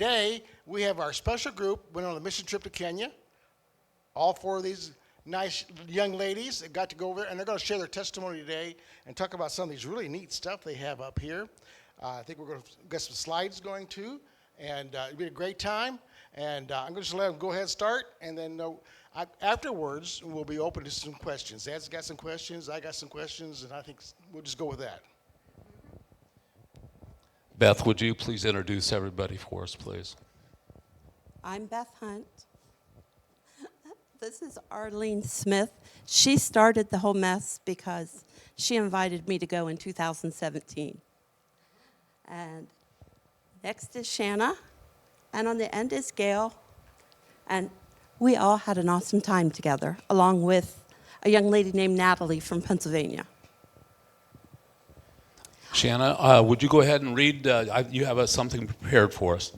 today we have our special group went on a mission trip to Kenya. All four of these nice young ladies that got to go over there, and they're going to share their testimony today and talk about some of these really neat stuff they have up here. I think we're going to get some slides going too, and it'll be a great time. And I'm going to just let them go ahead and start, and then afterwards we'll be open to some questions. Dad's got some questions, I got some questions, and I think we'll just go with that. Beth, would you please introduce everybody for us, please? I'm Beth Hunt. This is Arlene Smith. She started the whole mess because she invited me to go in 2017. And next is Shanna, and on the end is Gail. And we all had an awesome time together, along with a young lady named Natalie from Pennsylvania. Shanna, would you go ahead and read? You have something prepared for us.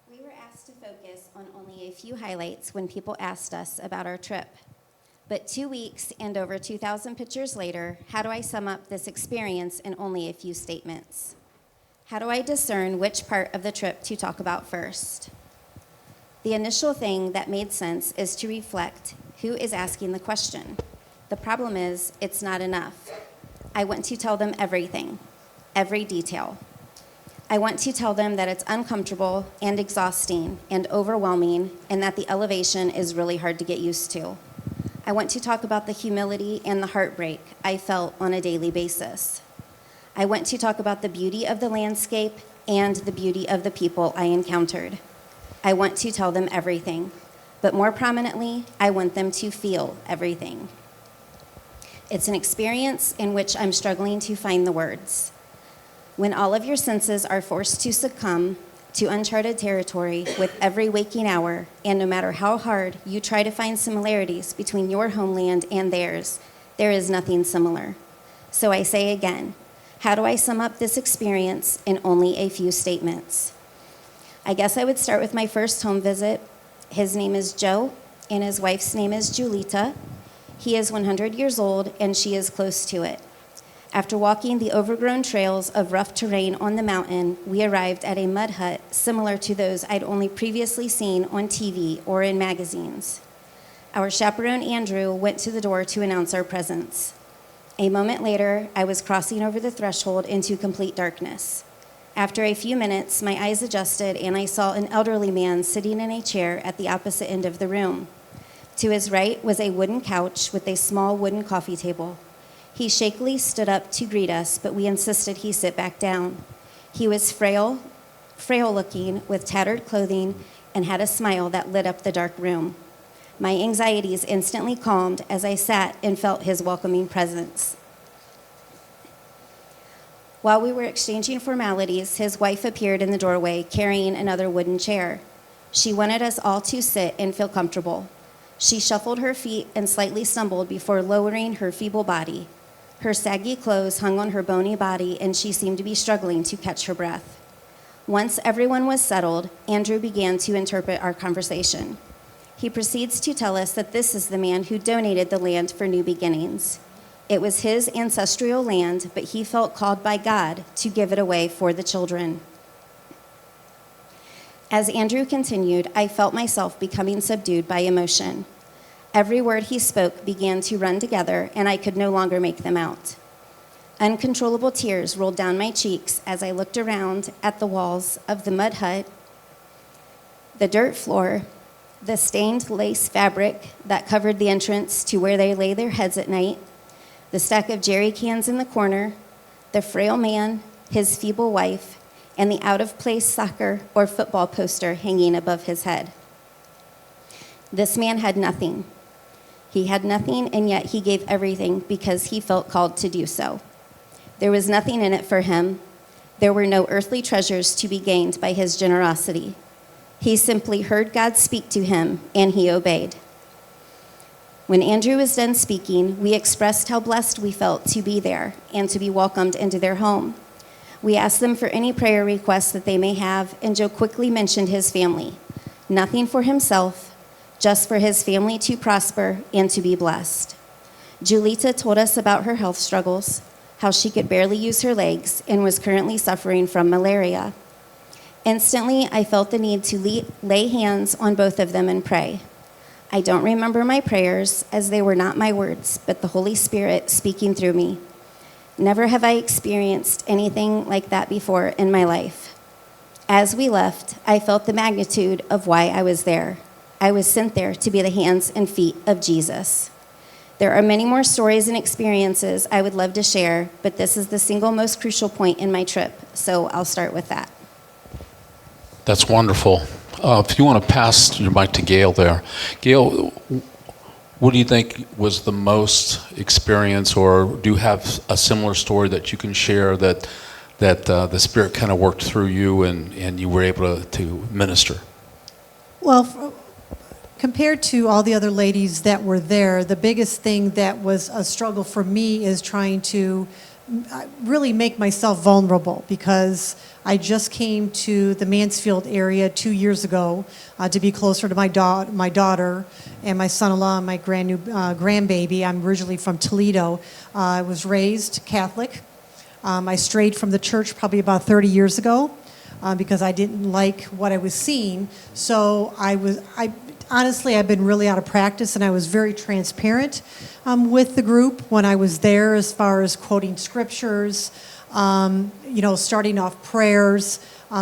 We were asked to focus on only a few highlights when people asked us about our trip. But 2 weeks and over 2,000 pictures later, how do I sum up this experience in only a few statements? How do I discern which part of the trip to talk about first? The initial thing that made sense is to reflect who is asking the question. The problem is, it's not enough. I want to tell them everything, every detail. I want to tell them that it's uncomfortable and exhausting and overwhelming, and that the elevation is really hard to get used to. I want to talk about the humility and the heartbreak I felt on a daily basis. I want to talk about the beauty of the landscape and the beauty of the people I encountered. I want to tell them everything, but more prominently, I want them to feel everything. It's an experience in which I'm struggling to find the words. When all of your senses are forced to succumb to uncharted territory with every waking hour, and no matter how hard you try to find similarities between your homeland and theirs, there is nothing similar. So I say again, how do I sum up this experience in only a few statements? I guess I would start with my first home visit. His name is Joe, and his wife's name is Julita. He is 100 years old, and she is close to it. After walking the overgrown trails of rough terrain on the mountain, we arrived at a mud hut similar to those I'd only previously seen on TV or in magazines. Our chaperone, Andrew, went to the door to announce our presence. A moment later, I was crossing over the threshold into complete darkness. After a few minutes, my eyes adjusted, and I saw an elderly man sitting in a chair at the opposite end of the room. To his right was a wooden couch with a small wooden coffee table. He shakily stood up to greet us, but we insisted he sit back down. He was frail-looking, with tattered clothing, and had a smile that lit up the dark room. My anxieties instantly calmed as I sat and felt his welcoming presence. While we were exchanging formalities, his wife appeared in the doorway carrying another wooden chair. She wanted us all to sit and feel comfortable. She shuffled her feet and slightly stumbled before lowering her feeble body. Her saggy clothes hung on her bony body, and she seemed to be struggling to catch her breath. Once everyone was settled, Andrew began to interpret our conversation. He proceeds to tell us that this is the man who donated the land for New Beginnings. It was his ancestral land, but he felt called by God to give it away for the children. As Andrew continued, I felt myself becoming subdued by emotion. Every word he spoke began to run together, and I could no longer make them out. Uncontrollable tears rolled down my cheeks as I looked around at the walls of the mud hut, the dirt floor, the stained lace fabric that covered the entrance to where they lay their heads at night, the stack of jerry cans in the corner, the frail man, his feeble wife, and the out-of-place soccer or football poster hanging above his head. This man had nothing. He had nothing, and yet he gave everything because he felt called to do so. There was nothing in it for him. There were no earthly treasures to be gained by his generosity. He simply heard God speak to him, and he obeyed. When Andrew was done speaking, we expressed how blessed we felt to be there and to be welcomed into their home. We asked them for any prayer requests that they may have, and Joe quickly mentioned his family. Nothing for himself, just for his family to prosper and to be blessed. Julita told us about her health struggles, how she could barely use her legs and was currently suffering from malaria. Instantly, I felt the need to lay hands on both of them and pray. I don't remember my prayers, as they were not my words, but the Holy Spirit speaking through me. Never have I experienced anything like that before in my life. As we left, I felt the magnitude of why I was there. I was sent there to be the hands and feet of Jesus. There are many more stories and experiences I would love to share, but this is the single most crucial point in my trip, so I'll start with that. That's wonderful. If you want to pass your mic to Gail there. Gail, what do you think was the most experience, or do you have a similar story that you can share that the Spirit kind of worked through you and you were able to minister? Well, compared to all the other ladies that were there, the biggest thing that was a struggle for me is trying to really make myself vulnerable, because I just came to the Mansfield area 2 years ago to be closer to my daughter and my son-in-law and my grandbaby. I'm originally from Toledo. I was raised Catholic. I strayed from the church probably about 30 years ago because I didn't like what I was seeing. So honestly, I've been really out of practice, and I was very transparent with the group when I was there, as far as quoting scriptures, starting off prayers.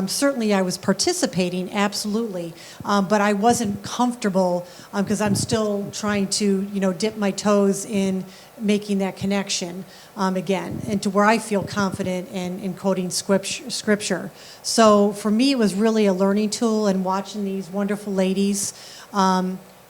Certainly I was participating, absolutely, but I wasn't comfortable because I'm still trying to, dip my toes in making that connection again, and to where I feel confident in quoting scripture. So for me, it was really a learning tool, and watching these wonderful ladies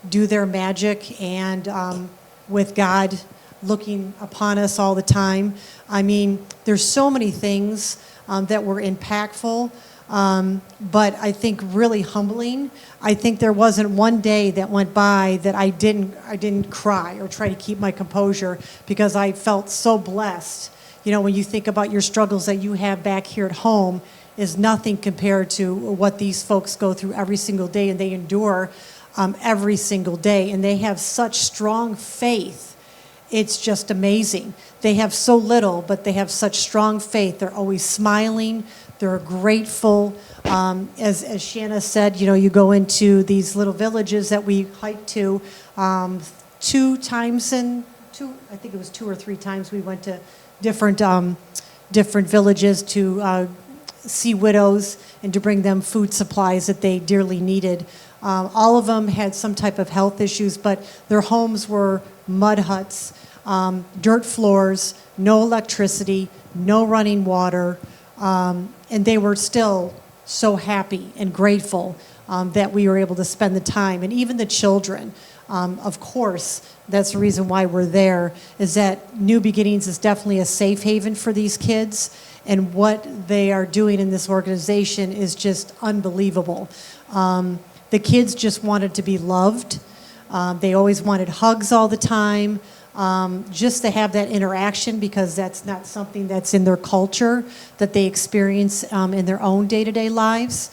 do their magic, and with God looking upon us all the time. I mean, there's so many things that were impactful, but I think really humbling. I think there wasn't one day that went by that I didn't cry or try to keep my composure, because I felt so blessed. When you think about your struggles that you have back here at home, is nothing compared to what these folks go through every single day, and they endure every single day, and they have such strong faith. It's just amazing. They have so little, but they have such strong faith. They're always smiling. They're grateful. As Shanna said, you go into these little villages that we hiked to I think it was 2 or 3 times we went to different villages to see widows and to bring them food supplies that they dearly needed. All of them had some type of health issues, but their homes were mud huts, dirt floors, no electricity, no running water, and they were still so happy and grateful that we were able to spend the time. And even the children, of course, that's the reason why we're there, is that New Beginnings is definitely a safe haven for these kids, and what they are doing in this organization is just unbelievable. The kids just wanted to be loved. They always wanted hugs all the time, just to have that interaction, because that's not something that's in their culture that they experience in their own day-to-day lives.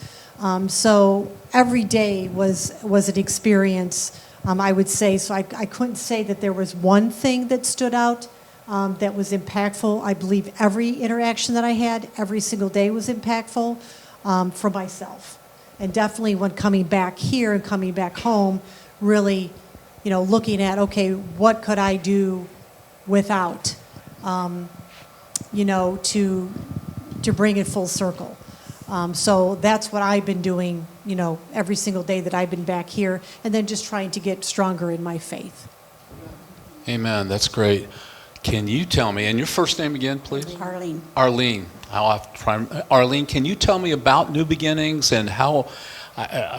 So every day was an experience, I would say. So I couldn't say that there was one thing that stood out that was impactful. I believe every interaction that I had, every single day, was impactful for myself. And definitely when coming back here and coming back home, really, looking at, okay, what could I do without, to bring it full circle. So that's what I've been doing, every single day that I've been back here, and then just trying to get stronger in my faith. Amen. That's great. Can you tell me, and your first name again, please? Arlene. Arlene. I'll have to try. Arlene, can you tell me about New Beginnings and how,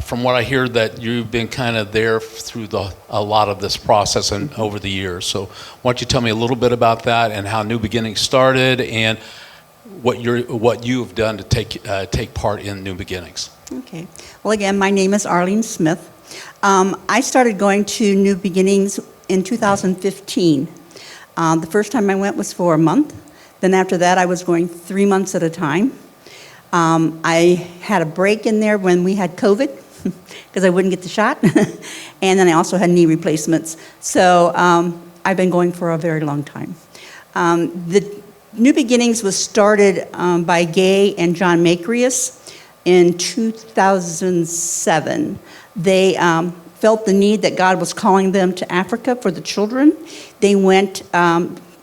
from what I hear, that you've been kind of there through a lot of this process and over the years. So why don't you tell me a little bit about that and how New Beginnings started and what you have done to take part in New Beginnings. Okay. Well, again, my name is Arlene Smith. I started going to New Beginnings in 2015. The first time I went was for a month. Then after that, I was going 3 months at a time. I had a break in there when we had COVID because I wouldn't get the shot. And then I also had knee replacements. So I've been going for a very long time. The New Beginnings was started by Gay and John Makrius in 2007. They felt the need that God was calling them to Africa for the children. They went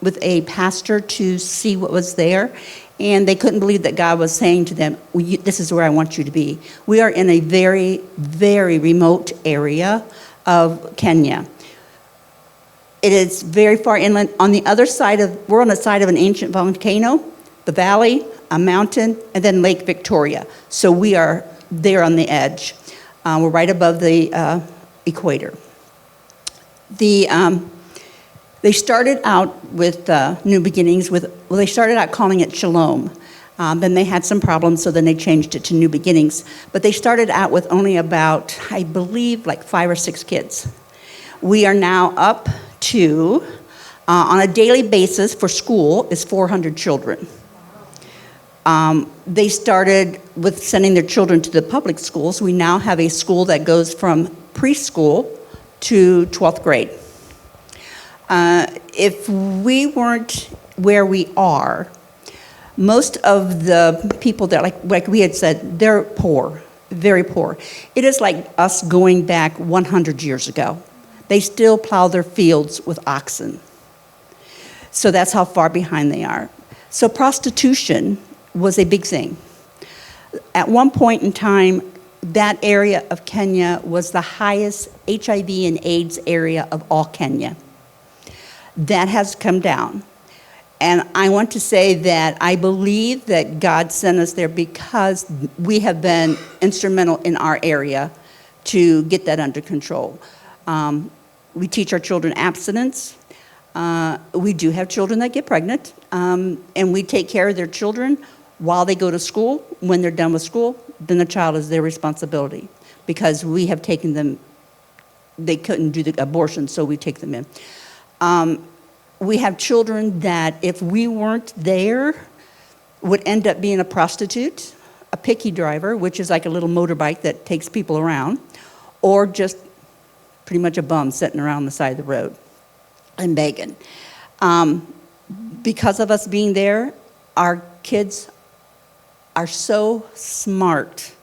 with a pastor to see what was there, and they couldn't believe that God was saying to them, this is where I want you to be. We are in a very, very remote area of Kenya. It is very far inland. We're on the side of an ancient volcano, the valley, a mountain, and then Lake Victoria. So we are there on the edge. We're right above the equator. They started out with New Beginnings they started out calling it Shalom. Then they had some problems, so then they changed it to New Beginnings. But they started out with only about, I believe, like 5 or 6 kids. We are now up to, on a daily basis for school, is 400 children. They started with sending their children to the public schools. We now have a school that goes from preschool to 12th grade. If we weren't where we are, most of the people there, like we had said, they're poor, very poor. It is like us going back 100 years ago. They still plow their fields with oxen. So that's how far behind they are. So prostitution was a big thing. At one point in time, that area of Kenya was the highest HIV and AIDS area of all Kenya. That has come down. And I want to say that I believe that God sent us there because we have been instrumental in our area to get that under control. We teach our children abstinence. We do have children that get pregnant, and we take care of their children while they go to school. When they're done with school, then the child is their responsibility because we have taken them. They couldn't do the abortion, so we take them in. We have children that, if we weren't there, would end up being a prostitute, a picky driver, which is like a little motorbike that takes people around, or just pretty much a bum sitting around the side of the road and begging. Because of us being there, our kids are so smart.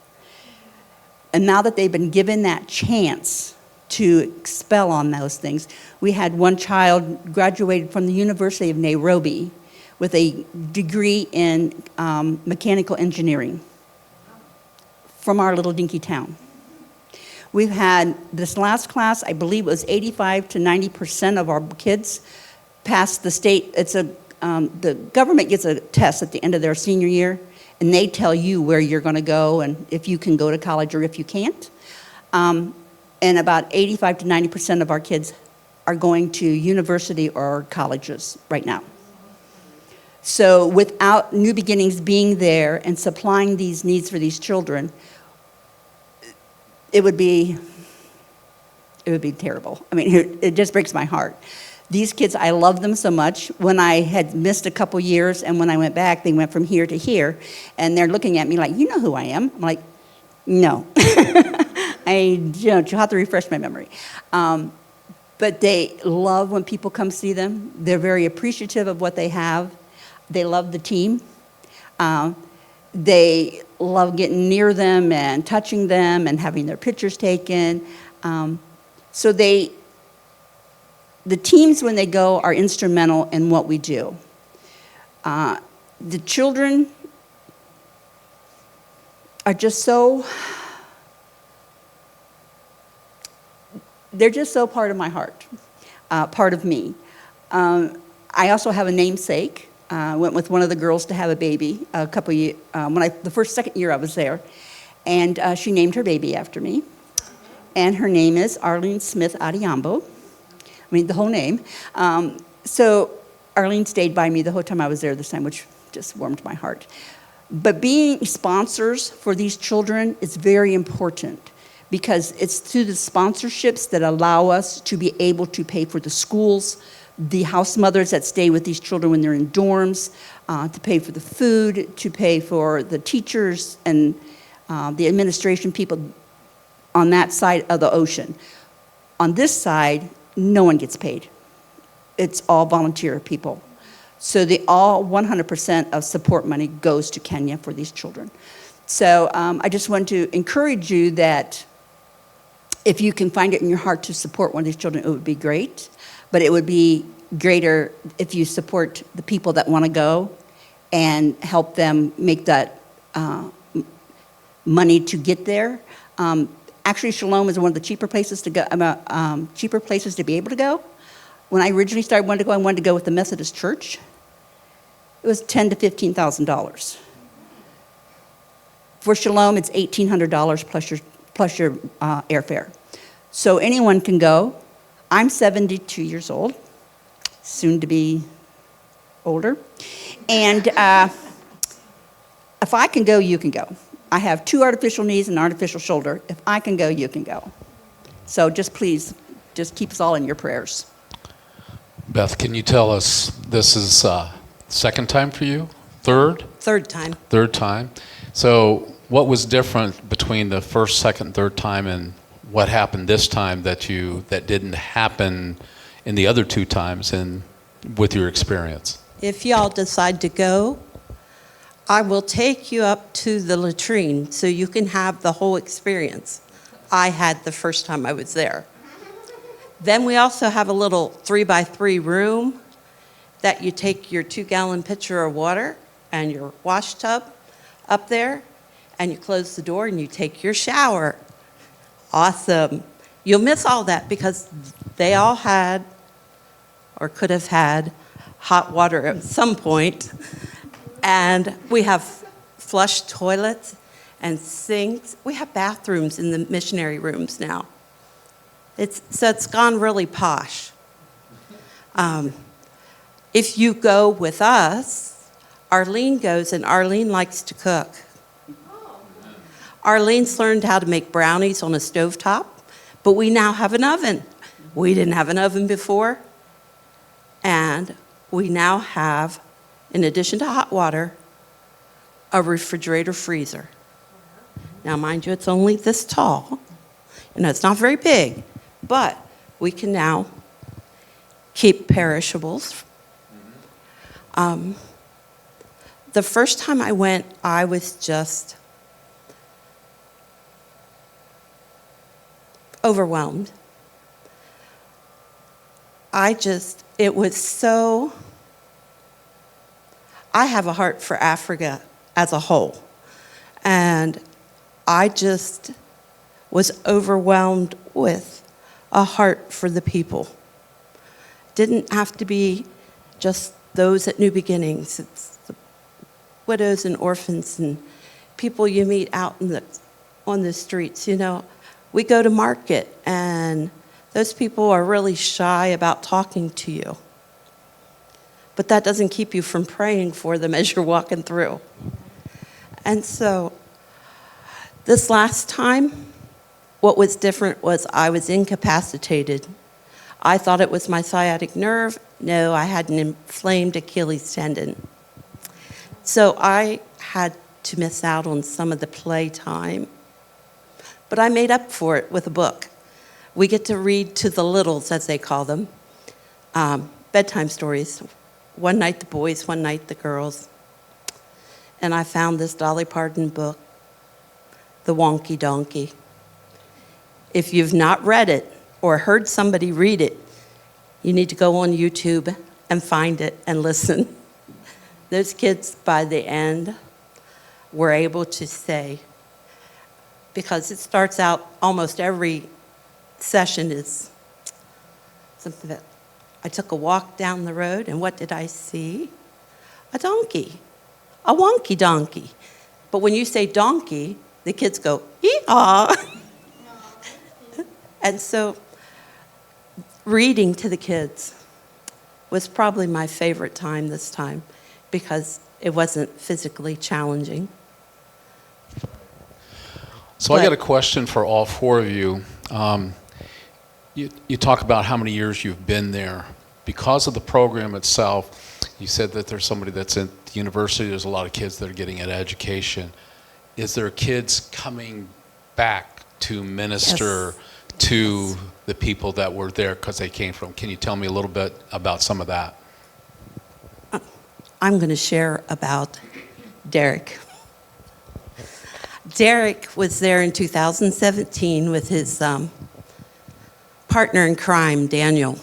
And now that they've been given that chance to expel on those things, we had one child graduated from the University of Nairobi with a degree in mechanical engineering from our little dinky town. We've had this last class, I believe it was 85 to 90% of our kids passed the state. The government gets a test at the end of their senior year, and they tell you where you're going to go and if you can go to college or if you can't. And about 85 to 90% of our kids are going to university or colleges right now. So without New Beginnings being there and supplying these needs for these children, it would be terrible. I mean, it just breaks my heart. These kids, I love them so much. When I had missed a couple years and when I went back, they went from here to here, and they're looking at me like, you know who I am? I'm like, no. You'll have to refresh my memory. But they love when people come see them. They're very appreciative of what they have. They love the team. They love getting near them and touching them and having their pictures taken. So the teams, when they go, are instrumental in what we do. The children are just so... They're just so part of my heart, part of me. I also have a namesake. Went with one of the girls to have a baby a couple years, the second year I was there, and she named her baby after me. And her name is Arlene Smith Adiambo. I mean, the whole name. So Arlene stayed by me the whole time I was there this time, which just warmed my heart. But being sponsors for these children is very important, because it's through the sponsorships that allow us to be able to pay for the schools, the house mothers that stay with these children when they're in dorms, to pay for the food, to pay for the teachers and the administration people on that side of the ocean. On this side, no one gets paid. it's all volunteer people. So all 100% of support money goes to Kenya for these children. So I just want to encourage you that if you can find it in your heart to support one of these children, it would be great. But it would be greater if you support the people that want to go and help them make that money to get there. Actually, Shalom is one of the cheaper places to go. Cheaper places to be able to go. When I originally started wanting to go, I wanted to go with the Methodist Church. It was $10,000 to $15,000. For Shalom, it's $1,800 plus your airfare. So anyone can go. I'm 72 years old, soon to be older. And if I can go, you can go. I have 2 artificial knees and an artificial shoulder. If I can go, you can go. So just please, just keep us all in your prayers. Beth, can you tell us, this is second time for you? Third? Third time. Third time. So what was different between the first, second, third time, and what happened this time that didn't happen in the other 2 times and with your experience? If y'all decide to go, I will take you up to the latrine so you can have the whole experience I had the first time I was there. Then we also have a little 3x3 room that you take your 2-gallon pitcher of water and your wash tub up there, and you close the door and you take your shower. Awesome. You'll miss all that because they all had or could have had hot water at some point. And we have flush toilets and sinks. We have bathrooms in the missionary rooms now. So it's gone really posh. If you go with us, Arlene goes, and Arlene likes to cook. Arlene's learned how to make brownies on a stovetop, but we now have an oven. We didn't have an oven before. And we now have, in addition to hot water, a refrigerator freezer. Now, mind you, it's only this tall. It's not very big, but we can now keep perishables. The first time I went, I was just overwhelmed. It was so, I have a heart for Africa as a whole. And I just was overwhelmed with a heart for the people. Didn't have to be just those at New Beginnings. It's the widows and orphans and people you meet out on the streets. We go to market, and those people are really shy about talking to you. But that doesn't keep you from praying for them as you're walking through. And so this last time, what was different was I was incapacitated. I thought it was my sciatic nerve. No, I had an inflamed Achilles tendon. So I had to miss out on some of the play time. But I made up for it with a book. We get to read to the littles, as they call them, bedtime stories. One night the boys, one night the girls. And I found this Dolly Parton book, The Wonky Donkey. If you've not read it or heard somebody read it, you need to go on YouTube and find it and listen. Those kids, by the end, were able to say, because it starts out, almost every session is something that, I took a walk down the road, and what did I see? A donkey, a wonky donkey. But when you say donkey, the kids go, ee-haw. And so reading to the kids was probably my favorite time this time because it wasn't physically challenging. So I got a question for all 4 of you. You talk about how many years you've been there. Because of the program itself, you said that there's somebody that's at the university, there's a lot of kids that are getting an education. Is there kids coming back to minister to the people that were there because they came from. Can you tell me a little bit about some of that? I'm going to share about Derek. Derek was there in 2017 with his partner in crime, Daniel.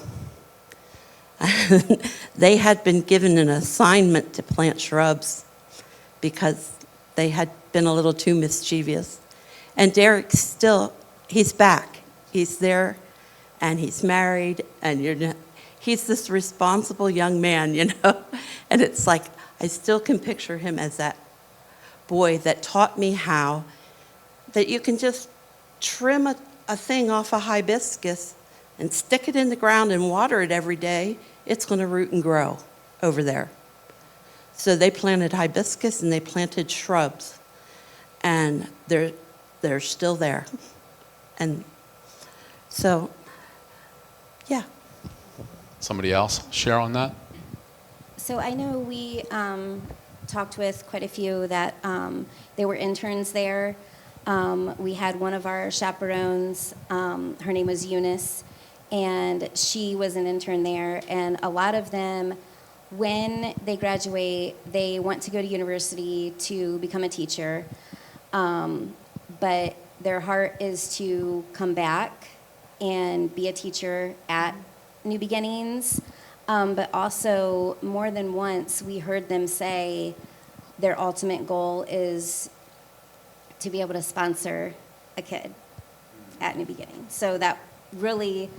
They had been given an assignment to plant shrubs because they had been a little too mischievous. And Derek still, he's back. He's there, and he's married, and he's this responsible young man, you know? And it's like, I still can picture him as that boy that taught me how that you can just trim a thing off a hibiscus and stick it in the ground and water it every day. It's going to root and grow over there. So they planted hibiscus and they planted shrubs, and they're still there. And so, yeah. Somebody else share on that? So I know we talked with quite a few that they were interns there. We had one of our chaperones, her name was Eunice, and she was an intern there. And a lot of them, when they graduate, they want to go to university to become a teacher. But their heart is to come back and be a teacher at New Beginnings. But also, more than once, we heard them say their ultimate goal is to be able to sponsor a kid at New Beginnings. So that really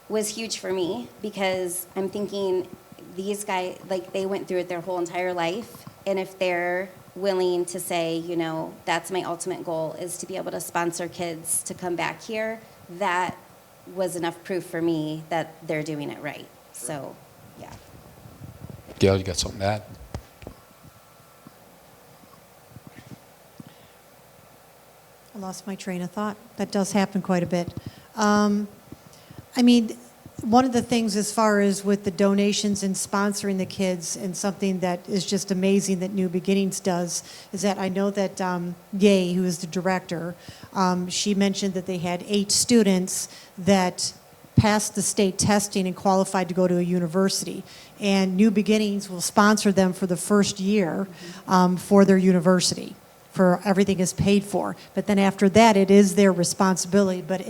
was huge for me, because I'm thinking these guys, like, they went through it their whole entire life. And if they're willing to say, you know, that's my ultimate goal, is to be able to sponsor kids to come back here, that was enough proof for me that they're doing it right. So, yeah. Gail, you got something to add? I lost my train of thought. That does happen quite a bit. I mean, one of the things as far as with the donations and sponsoring the kids, and something that is just amazing that New Beginnings does, is that I know that Ye, who is the director, she mentioned that they had 8 students that passed the state testing and qualified to go to a university. And New Beginnings will sponsor them for the first year for their university. For everything is paid for. But then after that, it is their responsibility. But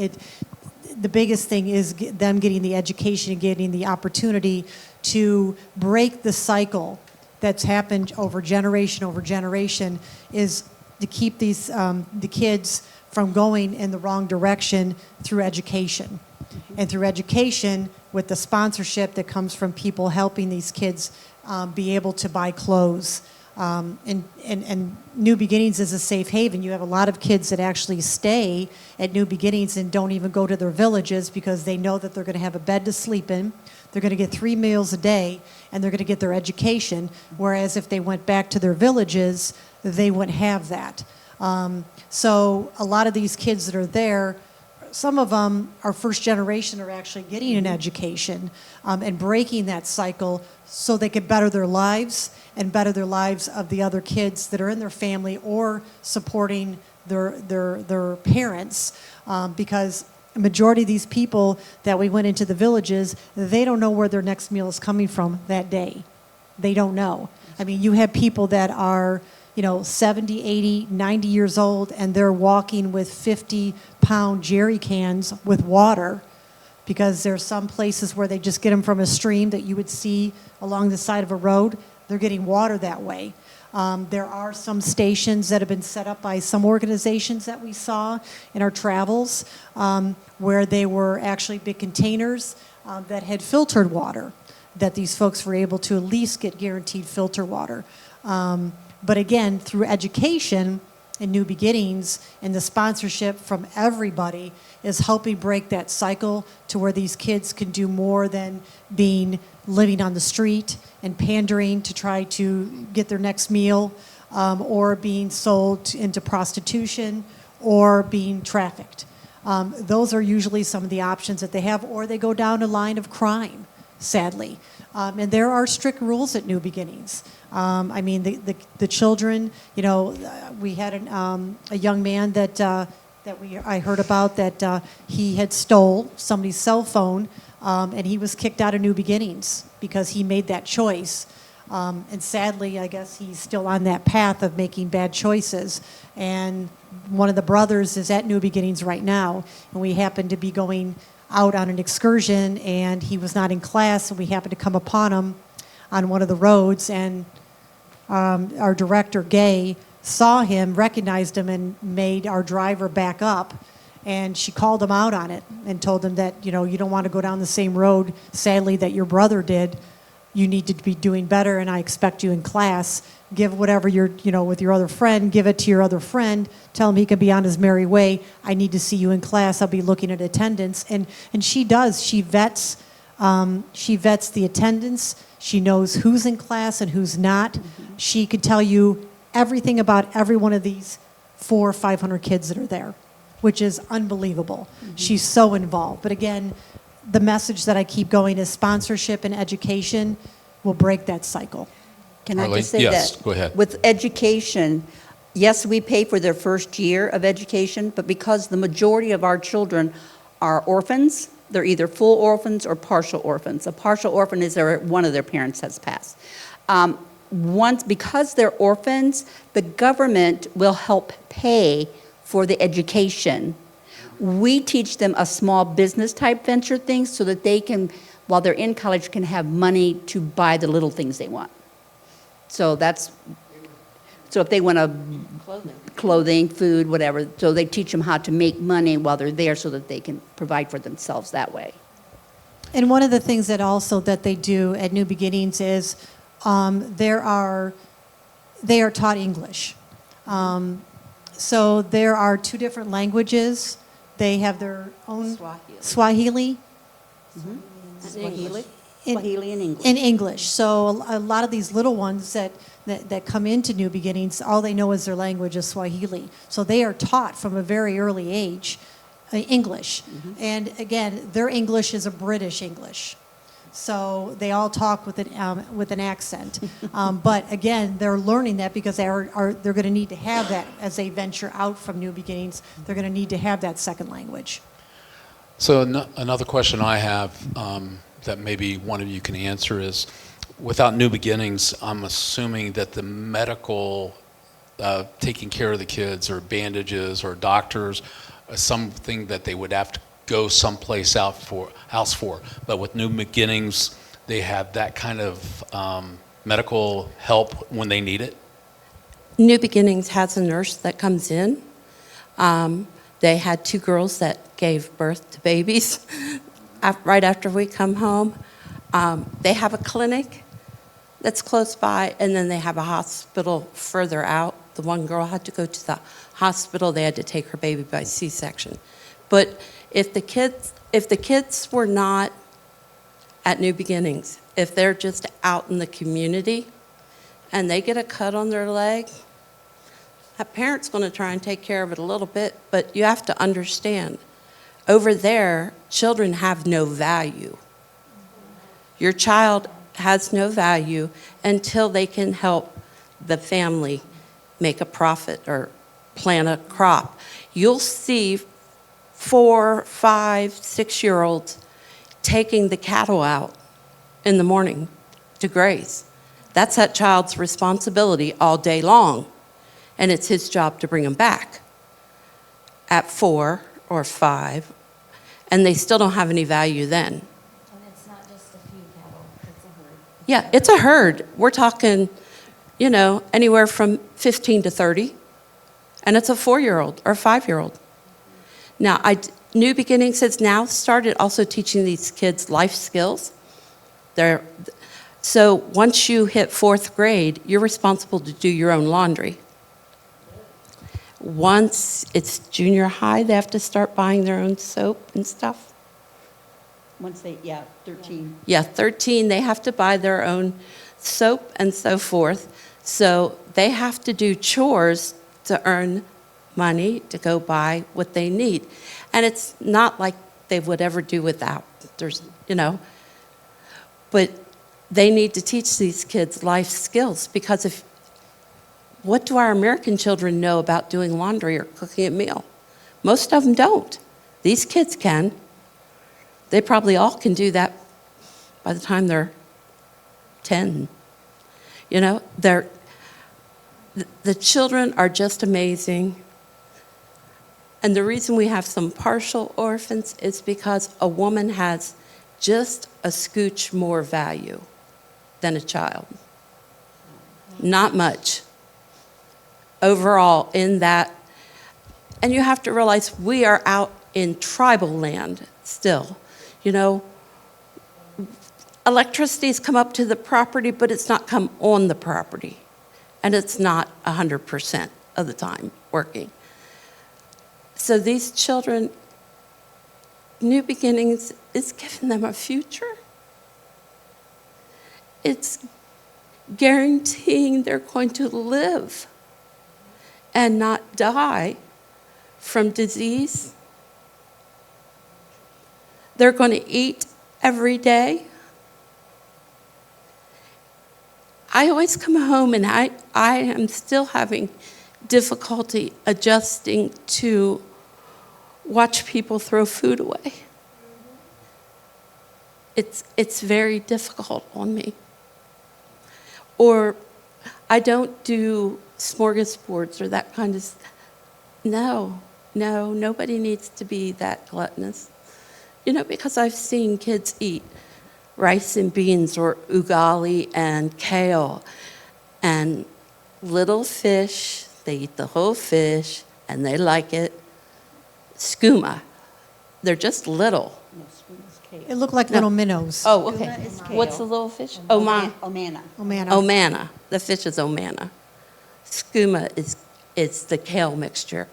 the biggest thing is them getting the education and getting the opportunity to break the cycle that's happened over generation, is to keep these the kids from going in the wrong direction through education. And through education, with the sponsorship that comes from people helping these kids be able to buy clothes. And New Beginnings is a safe haven. You have a lot of kids that actually stay at New Beginnings and don't even go to their villages, because they know that they're going to have a bed to sleep in, they're going to get 3 meals a day, and they're going to get their education, whereas if they went back to their villages, they wouldn't have that. So a lot of these kids that are there, some of them are first generation, are actually getting an education and breaking that cycle so they can better their lives and better their lives of the other kids that are in their family or supporting their parents, because a majority of these people that we went into the villages, they don't know where their next meal is coming from that day. They don't know. I mean, you have people that are, 70, 80, 90 years old, and they're walking with 50-pound jerry cans with water, because there's some places where they just get them from a stream that you would see along the side of a road. They're getting water that way. There are some stations that have been set up by some organizations that we saw in our travels, where they were actually big containers that had filtered water, that these folks were able to at least get guaranteed filter water. But again, through education and New Beginnings and the sponsorship from everybody is helping break that cycle to where these kids can do more than living on the street and pandering to try to get their next meal, or being sold into prostitution or being trafficked. Those are usually some of the options that they have, or they go down a line of crime, sadly. And there are strict rules at New Beginnings. I mean, the children, we had a young man that that I heard about, that he had stole somebody's cell phone, and he was kicked out of New Beginnings because he made that choice. And sadly, I guess he's still on that path of making bad choices. And one of the brothers is at New Beginnings right now, and we happened to be going out on an excursion, and he was not in class, and we happened to come upon him on one of the roads, and our director, Gay, saw him, recognized him, and made our driver back up. And she called him out on it and told him that, you don't want to go down the same road, sadly, that your brother did. You need to be doing better, and I expect you in class. Give whatever you're, with your other friend, give it to your other friend. Tell him he can be on his merry way. I need to see you in class. I'll be looking at attendance. And she does. She vets the attendance. She knows who's in class and who's not. Mm-hmm. She could tell you everything about every one of these 400 or 500 kids that are there, which is unbelievable. Mm-hmm. She's so involved. But again, the message that I keep going is sponsorship and education will break that cycle. Can I Arlene? just say Yes, that? go ahead. With education, yes, we pay for their first year of education, but because the majority of our children are orphans, they're either full orphans or partial orphans. A partial orphan is one of their parents has passed. Because they're orphans, the government will help pay for the education. We teach them a small business type venture thing so that they can, while they're in college, can have money to buy the little things they want. So if they want clothing, food, whatever, so they teach them how to make money while they're there so that they can provide for themselves that way. And one of the things that they do at New Beginnings is they are taught English. So there are 2 different languages. They have their own Swahili. Mm-hmm. Swahili and English. In English. So a lot of these little ones that come into New Beginnings, all they know is their language is Swahili. So they are taught from a very early age English. Mm-hmm. And again, their English is a British English. So they all talk with an accent. But again, they're learning that because they're going to need to have that as they venture out from New Beginnings. They're going to need to have that second language. So another question I have that maybe one of you can answer is, without New Beginnings, I'm assuming that the medical taking care of the kids or bandages or doctors is something that they would have to go someplace else for. But with New Beginnings, they have that kind of medical help when they need it? New Beginnings has a nurse that comes in. They had 2 girls that gave birth to babies right after we come home. They have a clinic that's close by, and then they have a hospital further out. The one girl had to go to the hospital. They had to take her baby by C-section. But if the kids were not at New Beginnings, if they're just out in the community and they get a cut on their leg, a parent's going to try and take care of it a little bit, but you have to understand, over there, children have no value. Your child has no value until they can help the family make a profit or plant a crop. You'll see 4, 5, 6-year-olds taking the cattle out in the morning to graze. That's that child's responsibility all day long, and it's his job to bring them back at 4 or 5, and they still don't have any value then. And it's not just a few cattle, it's a herd. Yeah, it's a herd. We're talking, anywhere from 15 to 30, and it's a 4-year-old or a 5-year-old. Now, New Beginnings has now started also teaching these kids life skills. So once you hit 4th grade, you're responsible to do your own laundry. Once it's junior high, they have to start buying their own soap and stuff. Once 13. Yeah, 13, they have to buy their own soap and so forth. So they have to do chores to earn money to go buy what they need. And it's not like they would ever do without. But they need to teach these kids life skills, because what do our American children know about doing laundry or cooking a meal? Most of them don't. These kids can. They probably all can do that by the time they're 10. You know, the children are just amazing. And the reason we have some partial orphans is because a woman has just a scooch more value than a child. Not much. Overall, in that, and you have to realize we are out in tribal land still. You know, electricity's come up to the property, but it's not come on the property. And it's not 100% of the time working. So these children, New Beginnings is giving them a future. It's guaranteeing they're going to live and not die from disease. They're going to eat every day. I always come home and I am still having difficulty adjusting to watch people throw food away. It's very difficult on me. Or I don't do smorgasbords or that kind of no, nobody needs to be that gluttonous. You know, because I've seen kids eat rice and beans or ugali and kale and little fish. They eat the whole fish and they like it. Skooma. They're just little. It looked like little minnows. Oh, okay. Skooma is kale. What's the little fish? Omana. Omana. Omana. The fish is omana. Skooma is the kale mixture.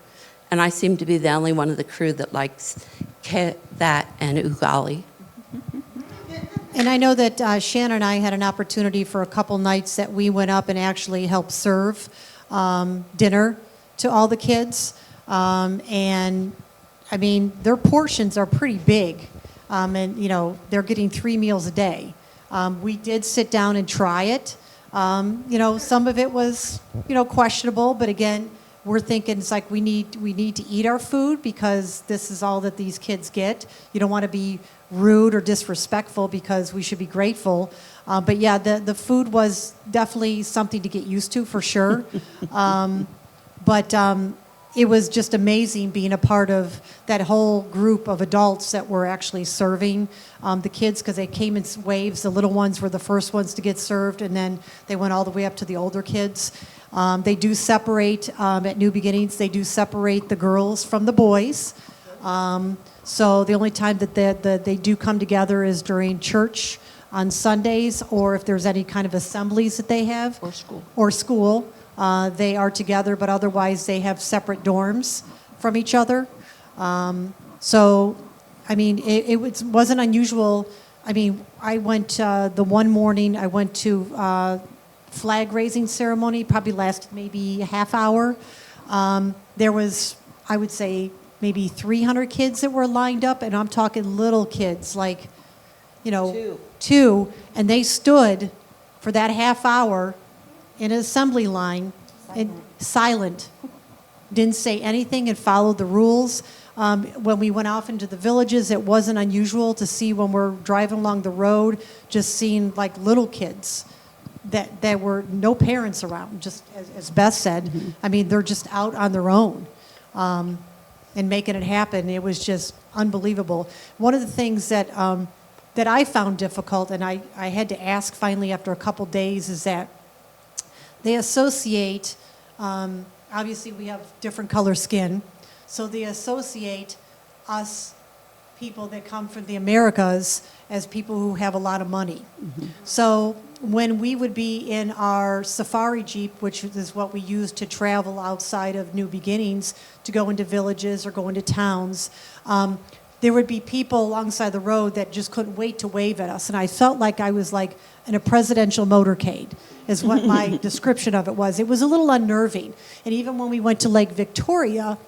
And I seem to be the only one of the crew that likes that and ugali. And I know that Shannon and I had an opportunity for a couple nights that we went up and actually helped serve dinner to all the kids. And, I mean, their portions are pretty big. And, you know, they're getting 3 meals a day. We did sit down and try it. You know, some of it was, you know, questionable. But, again, we're thinking it's like we need to eat our food because this is all that these kids get. You don't want to be rude or disrespectful because we should be grateful. But yeah, the food was definitely something to get used to for sure. But it was just amazing being a part of that whole group of adults that were actually serving the kids because they came in waves. The little ones were the first ones to get served, and then they went all the way up to the older kids. They do separate, at New Beginnings, they do separate the girls from the boys. So the only time that they do come together is during church on Sundays, or if there's any kind of assemblies that they have. Or school. They are together, but otherwise they have separate dorms from each other. So, I mean, it wasn't unusual. I mean, I went, the one morning I went to flag raising ceremony, probably lasted maybe a half hour. There was, I would say, maybe 300 kids that were lined up, and I'm talking little kids, like, you know, two, and they stood for that half hour in an assembly line, silent. Didn't say anything and followed the rules. When we went off into the villages, it wasn't unusual to see when we're driving along the road, just seeing like little kids that there were no parents around, just as Beth said. Mm-hmm. I mean, they're just out on their own and making it happen. It was just unbelievable. One of the things that that I found difficult, and I had to ask finally after a couple days, is that they associate, obviously we have different color skin, so they associate us people that come from the Americas as people who have a lot of money. Mm-hmm. So when we would be in our safari Jeep, which is what we use to travel outside of New Beginnings to go into villages or go into towns, there would be people alongside the road that just couldn't wait to wave at us. And I felt like I was like in a presidential motorcade, is what my description of it was. It was a little unnerving. And even when we went to Lake Victoria,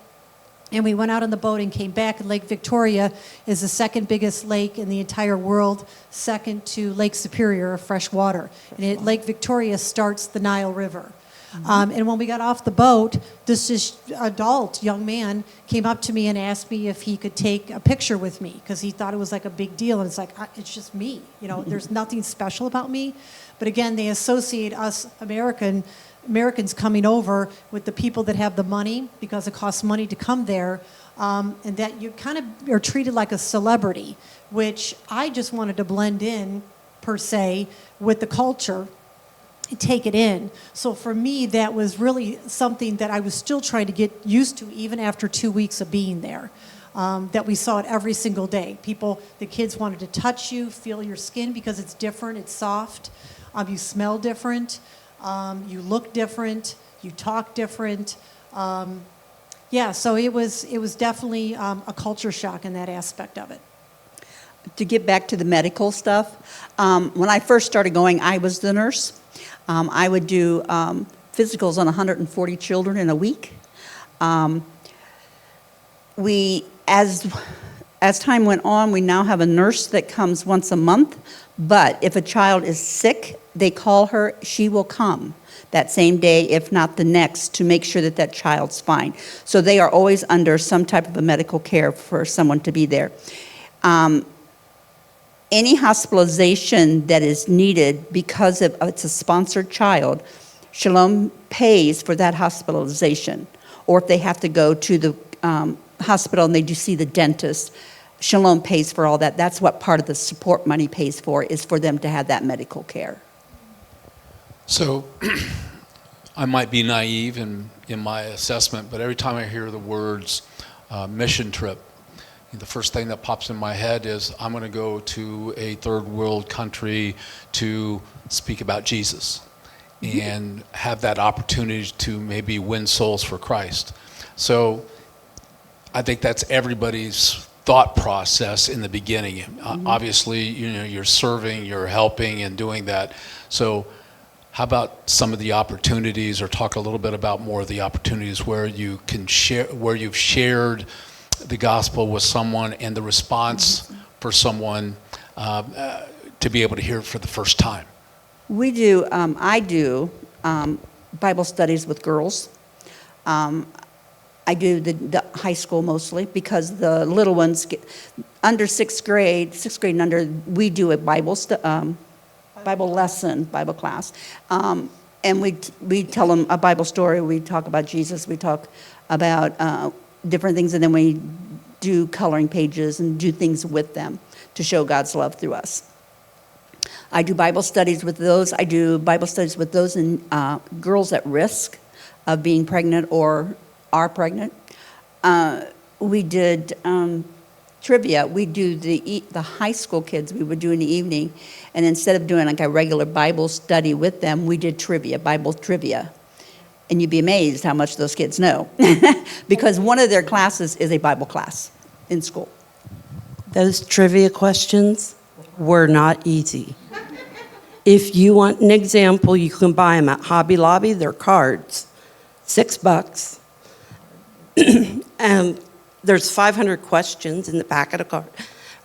and we went out on the boat and came back, and Lake Victoria is the second biggest lake in the entire world, second to Lake Superior of fresh water. And Lake Victoria starts the Nile River. And when we got off the boat, this adult young man came up to me and asked me if he could take a picture with me because he thought it was like a big deal. And it's like, it's just me. You know, there's nothing special about me. But again, they associate us Americans coming over with the people that have the money because it costs money to come there. And that you kind of are treated like a celebrity, which I just wanted to blend in, per se, with the culture and take it in. So for me, that was really something that I was still trying to get used to, even after 2 weeks of being there. That we saw it every single day. The kids wanted to touch you, feel your skin because it's different, it's soft. You smell different, you look different, you talk different. Yeah, so it was definitely a culture shock in that aspect of it. To get back to the medical stuff, when I first started going, I was the nurse. I would do physicals on 140 children in a week. As time went on, we now have a nurse that comes once a month, but if a child is sick, they call her, she will come that same day, if not the next, to make sure that that child's fine. So they are always under some type of a medical care for someone to be there. Any hospitalization that is needed because of it's a sponsored child, Shalom pays for that hospitalization. Or if they have to go to the hospital and they do see the dentist, Shalom pays for all that. That's what part of the support money pays for, is for them to have that medical care. So I might be naive in my assessment, but every time I hear the words mission trip, the first thing that pops in my head is I'm going to go to a third world country to speak about Jesus and have that opportunity to maybe win souls for Christ. So I think that's everybody's thought process in the beginning. Obviously, you're serving, you're helping and doing that. So how about some of the opportunities, or talk a little bit about more of the opportunities where you can share, where you've shared the gospel with someone and the response for someone to be able to hear it for the first time? We do, I do Bible studies with girls. I do the high school mostly because the little ones get under sixth grade and under, we do a Bible lesson, Bible class. And we tell them a Bible story, we talk about Jesus, we talk about different things, and then we do coloring pages and do things with them to show God's love through us. I do Bible studies with those. I do Bible studies with those in girls at risk of being pregnant or are pregnant. We did trivia. We do the high school kids, we would do in the evening, and instead of doing like a regular Bible study with them, we did trivia, Bible trivia. And you'd be amazed how much those kids know. Because one of their classes is a Bible class in school. Those trivia questions were not easy. If you want an example, you can buy them at Hobby Lobby. They're cards, $6. And there's 500 questions in the back of the card.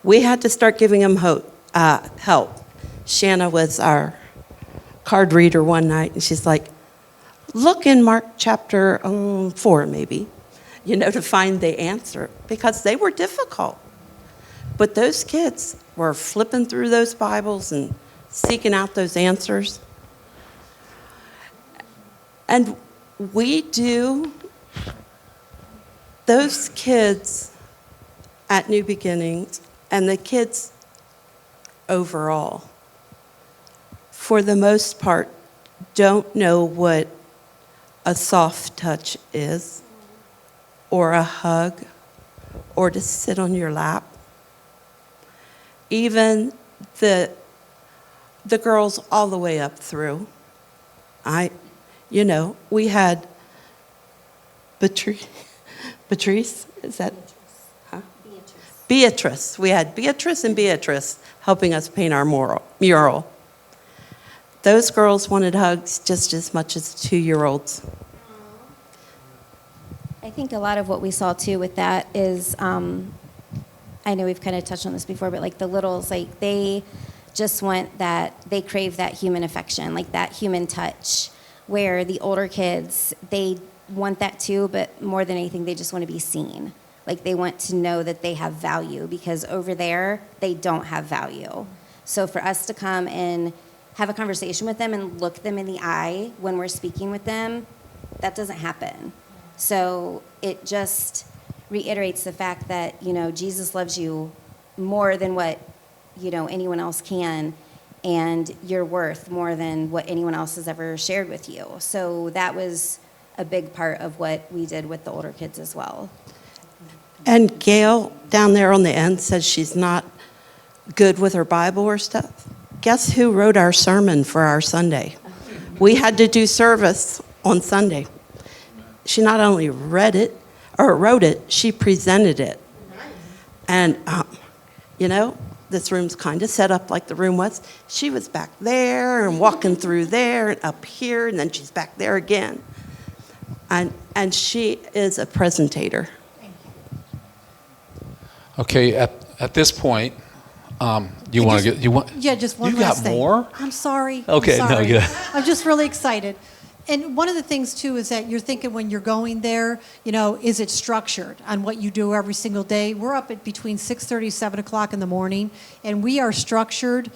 We had to start giving them help. Shanna was our card reader one night, and she's like, look in Mark chapter 4, maybe, to find the answer, because they were difficult. But those kids were flipping through those Bibles and seeking out those answers. And we do, those kids at New Beginnings and the kids overall, for the most part, don't know what a soft touch is, or a hug, or to sit on your lap. Even the girls all the way up through. We had Patrice, is that? Huh? Beatrice. We had Beatrice and Beatrice helping us paint our mural. Those girls wanted hugs just as much as 2-year-olds. I think a lot of what we saw too with that is, I know we've kind of touched on this before, but like the littles, like they just want that, they crave that human affection, like that human touch. where the older kids, they want that too, but more than anything, they just want to be seen. Like they want to know that they have value, because over there, they don't have value. So for us to come and have a conversation with them and look them in the eye when we're speaking with them, that doesn't happen. So it just reiterates the fact that, you know, Jesus loves you more than what, you know, anyone else can, and you're worth more than what anyone else has ever shared with you. So that was a big part of what we did with the older kids as well. And Gail down there on the end says she's not good with her Bible or stuff. Guess who wrote our sermon for our Sunday? We had to do service on Sunday. She not only read it or wrote it, she presented it. And, you know, this room's kind of set up like the room was. She was back there and walking through there and up here, and then she's back there again. And she is a presentator. Okay, at this point, you want to get, you want? Yeah, just one you last got thing. more? I'm sorry. Okay, I'm no, sorry. yeah. I'm just really excited. And one of the things, too, is that you're thinking when you're going there, you know, is it structured on what you do every single day? We're up at between 6:30, 7 o'clock in the morning, and we are structured,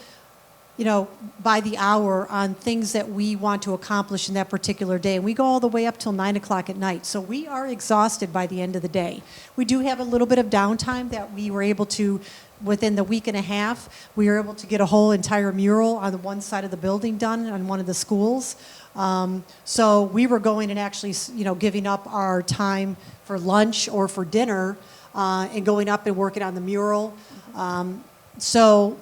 you know, by the hour on things that we want to accomplish in that particular day. And we go all the way up till 9 o'clock at night. So we are exhausted by the end of the day. We do have a little bit of downtime that we were able to, within the week and a half, we were able to get a whole entire mural on the one side of the building done on one of the schools. So we were going and actually, you know, giving up our time for lunch or for dinner and going up and working on the mural. So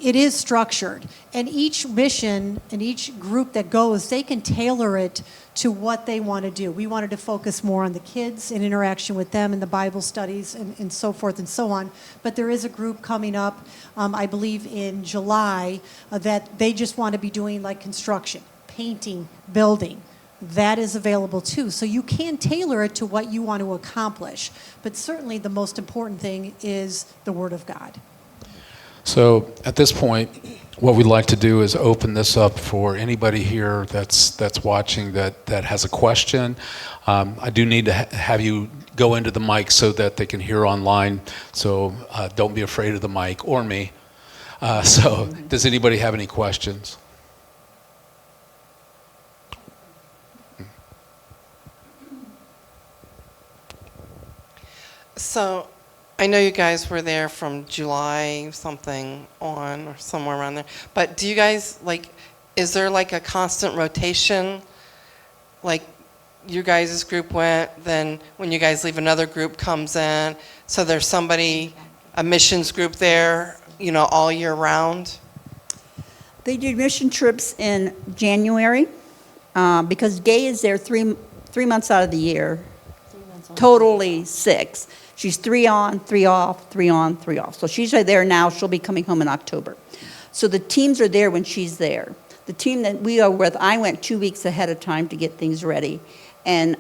it is structured. And each mission and each group that goes, they can tailor it to what they want to do. We wanted to focus more on the kids and interaction with them and the Bible studies and so forth and so on. But there is a group coming up, I believe in July, that they just want to be doing like construction, painting, building. That is available too. So you can tailor it to what you want to accomplish. But certainly the most important thing is the Word of God. So at this point, what we'd like to do is open this up for anybody here that's watching that has a question. I do need to have you go into the mic so that they can hear online. So don't be afraid of the mic or me. So does anybody have any questions? So, I know you guys were there from July something on, or somewhere around there. But do you guys, like, is there like a constant rotation? Like, your guys' group went, then when you guys leave, another group comes in. So there's somebody, a missions group there, you know, all year round? They do mission trips in January because Gay is there three months out of the year, totally 6. She's 3 on, 3 off, 3 on, 3 off. So she's there now. She'll be coming home in October. So the teams are there when she's there. The team that we are with, I went 2 weeks ahead of time to get things ready. And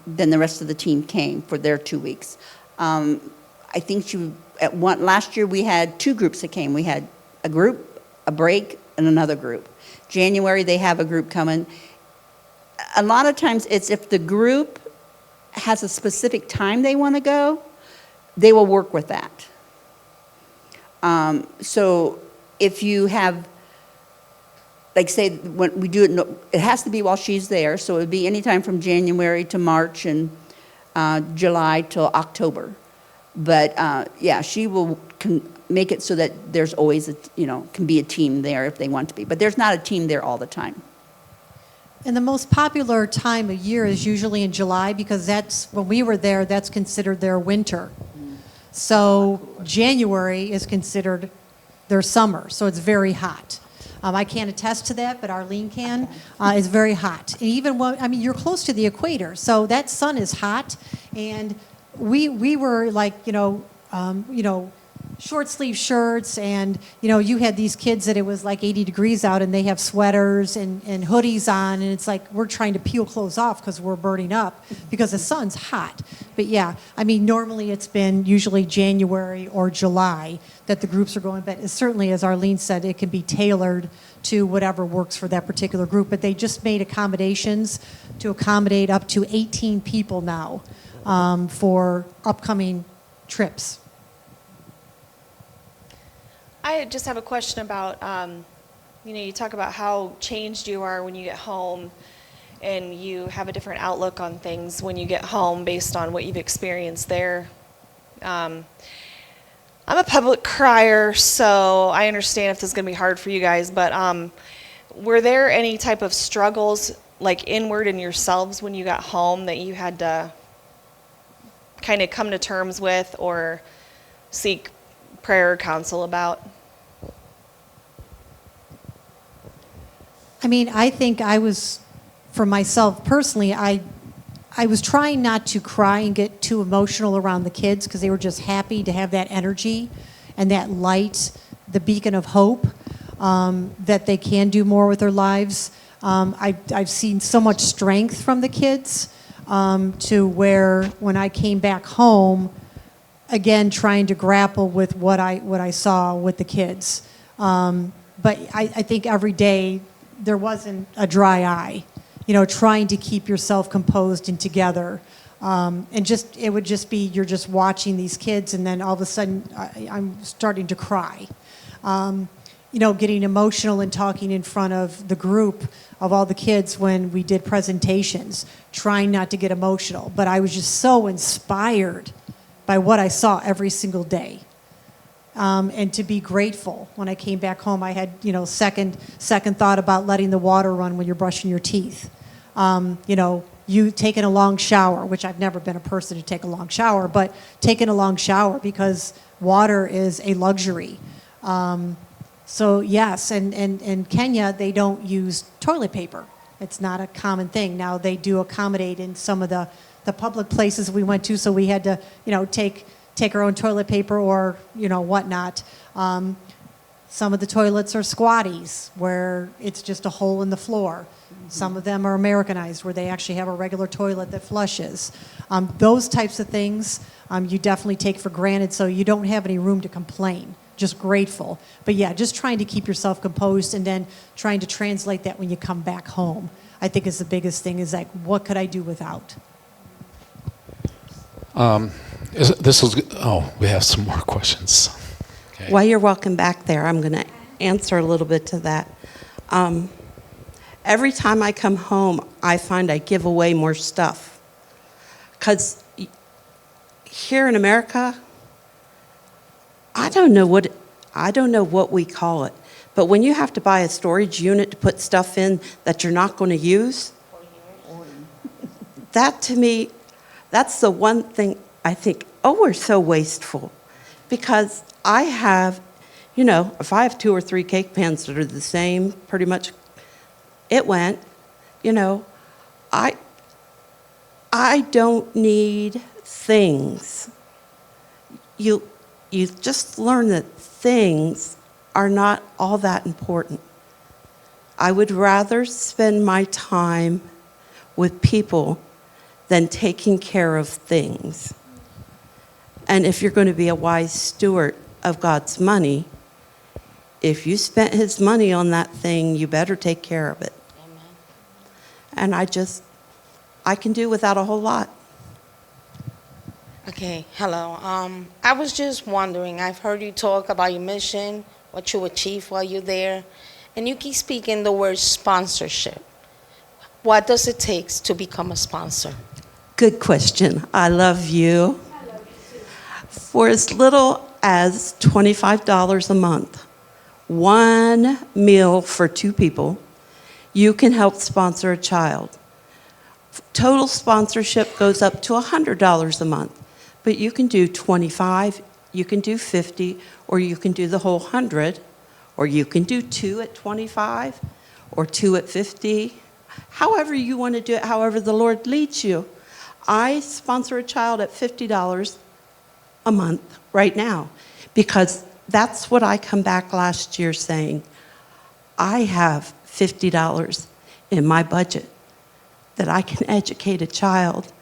then the rest of the team came for their 2 weeks. I think last year we had 2 groups that came. We had a group, a break, and another group. January they have a group coming. A lot of times it's if the group has a specific time they want to go, they will work with that. So if you have, like say, when we do it, it has to be while she's there, so it would be anytime from January to March and July till October. But yeah, she can make it so that there's always, can be a team there if they want to be. But there's not a team there all the time. And the most popular time of year is usually in July because that's, when we were there, that's considered their winter. So January is considered their summer, so it's very hot. I can't attest to that, but Arlene can. It's very hot. And even when, you're close to the equator, so that sun is hot. And we were like, short sleeve shirts, and you had these kids that it was like 80 degrees out and they have sweaters and hoodies on, and it's like we're trying to peel clothes off because we're burning up because the sun's hot. But yeah, I mean, normally it's been usually January or July that the groups are going, but certainly, as Arlene said, it can be tailored to whatever works for that particular group. But they just made accommodations to accommodate up to 18 people now for upcoming trips. I just have a question about, you talk about how changed you are when you get home, and you have a different outlook on things when you get home based on what you've experienced there. I'm a public crier, so I understand if this is going to be hard for you guys, but were there any type of struggles, like inward in yourselves when you got home, that you had to kind of come to terms with or seek prayer or counsel about? I mean, I think for myself personally, I was trying not to cry and get too emotional around the kids because they were just happy to have that energy and that light, the beacon of hope, that they can do more with their lives. I've seen so much strength from the kids to where when I came back home, again, trying to grapple with what I saw with the kids. But I think every day there wasn't a dry eye, trying to keep yourself composed and together. And it would just be, you're just watching these kids, and then all of a sudden I'm starting to cry. Getting emotional and talking in front of the group of all the kids when we did presentations, trying not to get emotional. But I was just so inspired by what I saw every single day. And to be grateful. When I came back home, I had, second thought about letting the water run when you're brushing your teeth. You taking a long shower, which I've never been a person to take a long shower, but taking a long shower because water is a luxury. So yes, and in Kenya, they don't use toilet paper. It's not a common thing. Now they do accommodate in some of the public places we went to, so we had to, take our own toilet paper or, whatnot. Some of the toilets are squatties, where it's just a hole in the floor. Mm-hmm. Some of them are Americanized, where they actually have a regular toilet that flushes. Those types of things you definitely take for granted, so you don't have any room to complain. Just grateful. But yeah, just trying to keep yourself composed and then trying to translate that when you come back home, I think is the biggest thing, is like, what could I do without? We have some more questions. Okay. While you're walking back there, I'm going to answer a little bit to that. Every time I come home, I find I give away more stuff. Because here in America, I don't know what we call it, but when you have to buy a storage unit to put stuff in that you're not going to use, that to me, that's the one thing I think, we're so wasteful. Because I have, if I have 2 or 3 cake pans that are the same, pretty much, it went, I don't need things. You just learn that things are not all that important. I would rather spend my time with people than taking care of things. And if you're going to be a wise steward of God's money, if you spent his money on that thing, you better take care of it. Amen. And I can do without a whole lot. Okay, hello. I was just wondering, I've heard you talk about your mission, what you achieved while you're there, and you keep speaking the word sponsorship. What does it take to become a sponsor? Good question. I love you. I love you too. For as little as $25 a month, 1 meal for 2 people, you can help sponsor a child. Total sponsorship goes up to $100 a month, but you can do 25, you can do 50, or you can do the whole 100, or you can do 2 at 25, or 2 at 50. However you want to do it, however the Lord leads you. I sponsor a child at $50 a month right now because that's what I come back last year saying. I have $50 in my budget that I can educate a child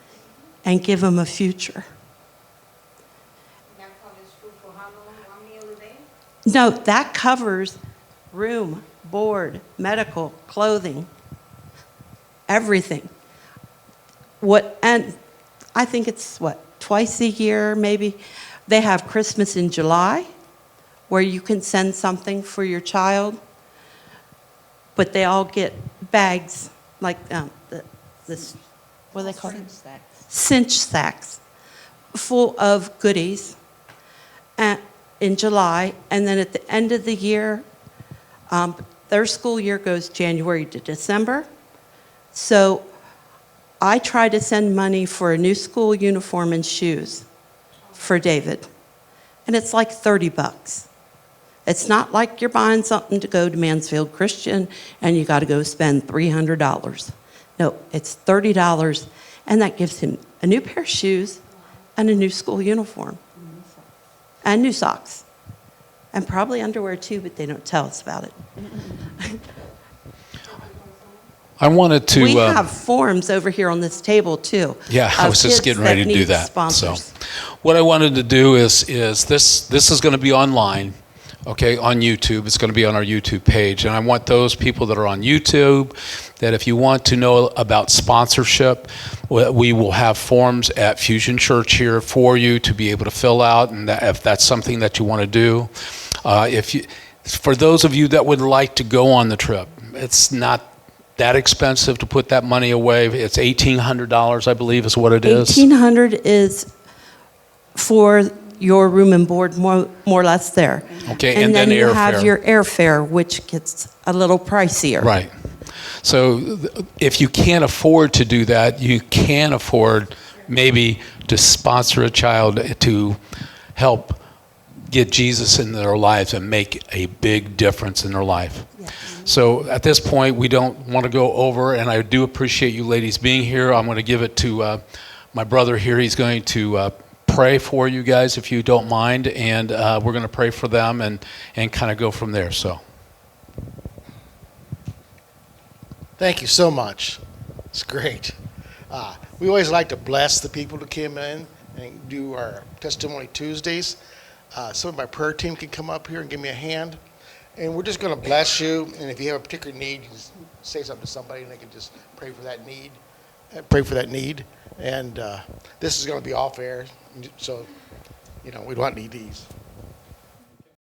and give them a future. That covers food for how long? 1 meal a day? No, that covers room, board, medical, clothing, everything. And I think it's twice a year maybe. They have Christmas in July where you can send something for your child, but they all get bags like this, what are they called? Cinch sacks full of goodies in July, and then at the end of the year, their school year goes January to December. So I try to send money for a new school uniform and shoes for David, and it's like $30. It's not like you're buying something to go to Mansfield Christian and you got to go spend $300. No, it's $30, and that gives him a new pair of shoes and a new school uniform and new socks and probably underwear too, but they don't tell us about it. I wanted to. We have forms over here on this table too. Yeah, I of was just kids getting ready to do need that. sponsors. So, what I wanted to do is this is going to be online, okay, on YouTube. It's going to be on our YouTube page, and I want those people that are on YouTube that if you want to know about sponsorship, we will have forms at Fusion Church here for you to be able to fill out, and if that's something that you want to do, for those of you that would like to go on the trip, it's not that expensive to put that money away. It's $1,800, I believe, is what it is. $1,800 is for your room and board, more or less there. Okay, and then you have airfare. your airfare, which gets a little pricier. Right. So if you can't afford to do that, you can afford maybe to sponsor a child to help get Jesus in their lives and make a big difference in their life. Yes. So at this point, we don't want to go over, and I do appreciate you ladies being here. I'm going to give it to my brother here. He's going to pray for you guys, if you don't mind, and we're going to pray for them and kind of go from there. So, Thank you so much. It's great. We always like to bless the people who came in and do our Testimony Tuesdays. Some of my prayer team can come up here and give me a hand. And we're just going to bless you. And if you have a particular need, you just say something to somebody and they can just pray for that need. And this is going to be off air. So, we don't need these.